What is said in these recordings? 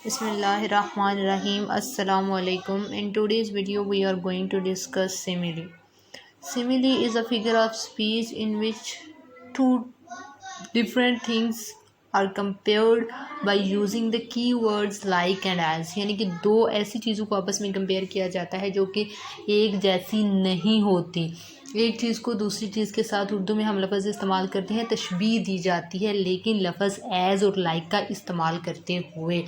Bismillahirrahmanirrahim. Assalamu alaikum. In today's video we are going to discuss simile. Simile is a figure of speech in which two different things are compared by using the keywords like and as. یعنی کہ دو ایسی چیزوں کو آپس میں compare کیا جاتا ہے جو کہ ایک جیسی نہیں ہوتی. ایک چیز کو دوسری چیز کے ساتھ اردو میں ہم لفظ استعمال کرتے ہیں تشبیہ دی جاتی ہے، لیکن لفظ ایز اور لائک کا استعمال کرتے ہوئے.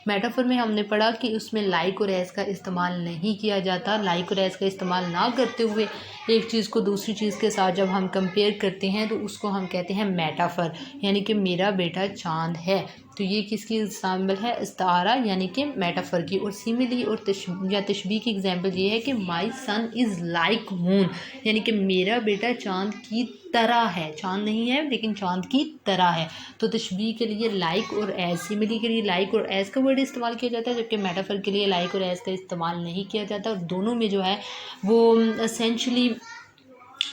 میٹافور میں ہم نے پڑھا کہ اس میں لائک اور ایز کا استعمال نہیں کیا جاتا. لائک اور ایز کا استعمال نہ کرتے ہوئے ایک چیز کو دوسری چیز کے ساتھ جب ہم کمپیئر کرتے ہیں تو اس کو ہم کہتے ہیں میٹافور، یعنی کہ میرا بیٹا چاند ہے. تو یہ کس کی ایگزامپل ہے؟ استعارہ یعنی کہ میٹافور کی. اور سیملی اور تشبیہ کی ایگزامپل یہ ہے کہ مائی سن از لائک مون، یعنی کہ میرا بیٹا چاند کی طرح ہے. چاند نہیں ہے لیکن چاند کی طرح ہے. تو تشبیہ کے لیے لائک اور ایز، سیملی کے لیے لائک اور ایز کا ورڈ استعمال کیا جاتا ہے، جبکہ میٹافور کے لیے لائک اور ایز کا استعمال نہیں کیا جاتا. اور دونوں میں جو ہے وہ اسینشلی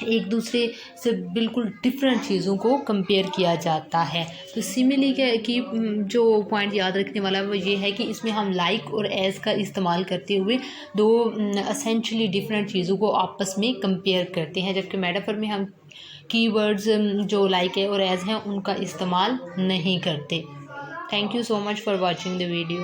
ایک دوسرے سے بالکل ڈفرینٹ چیزوں کو کمپیئر کیا جاتا ہے. تو سیملی کی جو پوائنٹ یاد رکھنے والا ہے وہ یہ ہے کہ اس میں ہم لائک اور ایز کا استعمال کرتے ہوئے دو اسینشلی ڈفرینٹ چیزوں کو آپس میں کمپیئر کرتے ہیں، جبکہ میٹافور میں ہم کی ورڈز جو لائک ہے اور ایز ہیں ان کا استعمال نہیں کرتے. Thank you so much for watching the video.